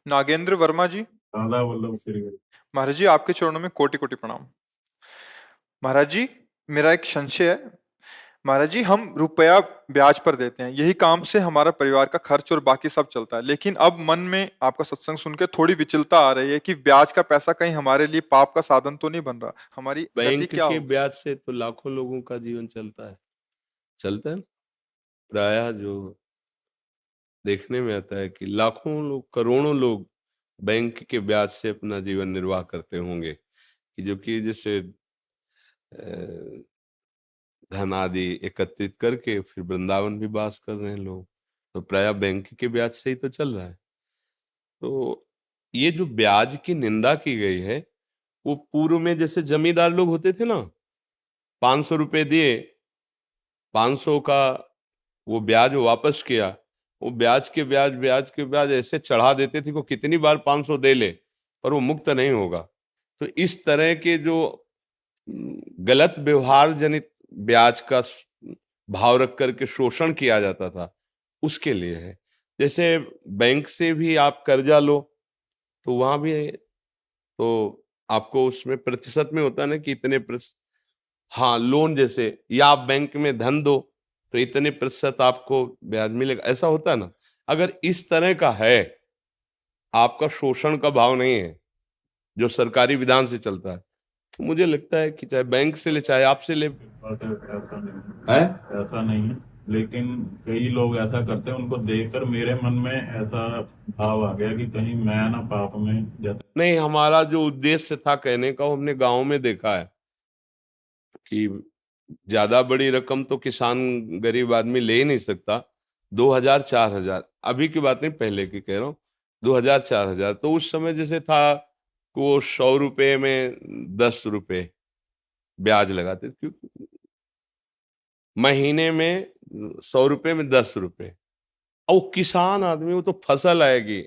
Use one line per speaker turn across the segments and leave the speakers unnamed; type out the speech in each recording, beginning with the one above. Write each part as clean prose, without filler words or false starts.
नागेंद्र वर्मा जी।
राधा वल्लभ श्री।
महाराज जी, आपके चरणों में कोटि कोटि प्रणाम। महाराज जी, मेरा एक संशय है। महाराज जी, हम रुपया ब्याज पर देते हैं, यही काम से हमारा परिवार का खर्च और बाकी सब चलता है, लेकिन अब मन में आपका सत्संग सुन के थोड़ी विचलता आ रही है कि ब्याज का पैसा कहीं हमारे लिए पाप का साधन तो नहीं बन रहा। हमारी गति
बैंक
क्या
के
होगी?
ब्याज से तो लाखों लोगों का जीवन चलता है ना। प्रायः जो देखने में आता है कि लाखों लोग, करोड़ों लोग बैंक के ब्याज से अपना जीवन निर्वाह करते होंगे, कि जो कि जैसे धन आदि एकत्रित करके फिर वृंदावन भी वास कर रहे हैं लोग, तो प्रायः बैंक के ब्याज से ही तो चल रहा है। तो ये जो ब्याज की निंदा की गई है, वो पूर्व में जैसे जमींदार लोग होते थे ना, 500 रुपए दिए, 500 का वो ब्याज वापस किया, वो ब्याज के ब्याज ऐसे चढ़ा देते थे कि कितनी बार 500 दे ले पर वो मुक्त नहीं होगा। तो इस तरह के जो गलत व्यवहार जनित ब्याज का भाव रख करके शोषण किया जाता था, उसके लिए है। जैसे बैंक से भी आप कर्जा लो तो वहां भी तो आपको उसमें प्रतिशत में होता है ना कि इतने प्रतिशत, हाँ लोन जैसे, या आप बैंक में धन दो तो इतने प्रतिशत आपको ब्याज मिलेगा, ऐसा होता है ना। अगर इस तरह का है, आपका शोषण का भाव नहीं है जो सरकारी विधान से चलता है, तो मुझे लगता है कि चाहे बैंक से ले चाहे आपसे ले।
ऐसा नहीं है, ऐसा नहीं है, लेकिन कई लोग ऐसा करते हैं, उनको देखकर मेरे मन में ऐसा भाव आ गया कि कहीं मैं ना पाप में
नहीं, हमारा जो उद्देश्य था कहने का, वो हमने गांव में देखा है कि ज्यादा बड़ी रकम तो किसान गरीब आदमी ले ही नहीं सकता। 2000 4000, अभी की बात नहीं, पहले की कह रहा हूँ, 2000 4000, तो उस समय जैसे था कि वो 100 रुपए में 10 रुपए ब्याज लगाते थे, महीने में 100 रुपए में 10 रुपए। और वो किसान आदमी, वो तो फसल आएगी,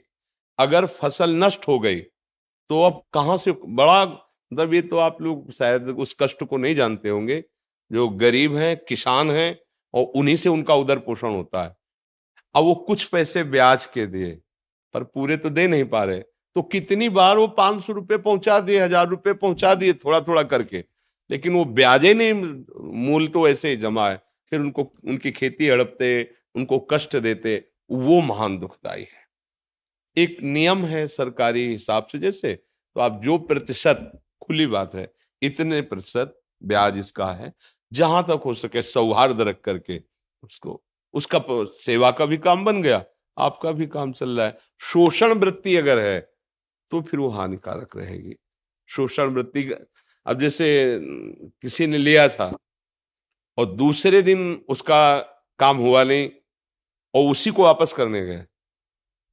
अगर फसल नष्ट हो गई तो अब कहाँ से बड़ा, मतलब ये तो आप लोग शायद उस कष्ट को नहीं जानते होंगे, जो गरीब हैं, किसान हैं, और उन्हीं से उनका उदर पोषण होता है। अब वो कुछ पैसे ब्याज के दिए पर पूरे तो दे नहीं पा रहे, तो कितनी बार वो 500 रुपये पहुंचा दिए, 1000 रुपये पहुंचा दिए, थोड़ा थोड़ा करके, लेकिन वो ब्याजे नहीं, मूल तो ऐसे ही जमा है। फिर उनको उनकी खेती हड़पते, उनको कष्ट देते, वो महान दुखदाई है। एक नियम है सरकारी हिसाब से, जैसे तो आप जो प्रतिशत, खुली बात है, इतने प्रतिशत ब्याज इसका है, जहां तक हो सके सौहार्द रख करके उसको, उसका सेवा का भी काम बन गया, आपका भी काम चल रहा है। शोषण वृत्ति अगर है तो फिर वो हानिकारक रहेगी। शोषण वृत्ति अब जैसे किसी ने लिया था और दूसरे दिन उसका काम हुआ नहीं और उसी को वापस करने गए,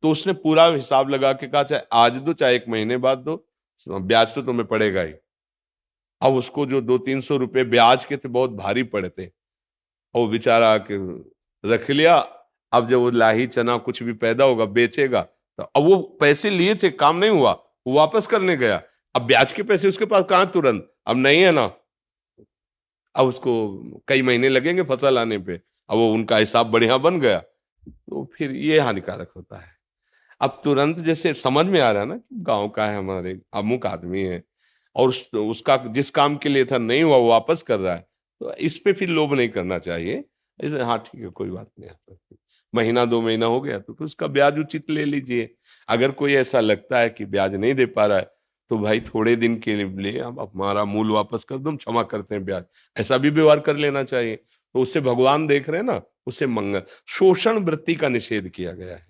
तो उसने पूरा हिसाब लगा के कहा चाहे आज दो चाहे 1 महीने बाद दो, ब्याज तो तुम्हें पड़ेगा ही। अब उसको जो 200-300 रुपए ब्याज के थे बहुत भारी पड़े थे, और बेचारा के रख लिया। अब जब वो लाही चना कुछ भी पैदा होगा बेचेगा, तो अब वो पैसे लिए थे, काम नहीं हुआ, वो वापस करने गया, अब ब्याज के पैसे उसके पास कहाँ तुरंत, अब नहीं है ना, अब उसको कई महीने लगेंगे फसल आने पे, अब वो उनका हिसाब बढ़िया बन गया, तो फिर ये हानिकारक होता है। अब तुरंत जैसे समझ में आ रहा है ना, गांव का है, हमारे अमुक आदमी है, और उसका जिस काम के लिए था नहीं हुआ, वो वापस कर रहा है, तो इस पे फिर लोभ नहीं करना चाहिए। इसमें हाँ ठीक है, कोई बात नहीं, महीना 2 महीना हो गया तो फिर उसका ब्याज उचित ले लीजिए। अगर कोई ऐसा लगता है कि ब्याज नहीं दे पा रहा है, तो भाई थोड़े दिन के लिए आप हमारा मूल वापस कर दो, हम क्षमा करते हैं ब्याज, ऐसा भी व्यवहार कर लेना चाहिए। तो उससे भगवान देख रहे हैं ना, उससे मंगल, शोषण वृत्ति का निषेध किया गया है।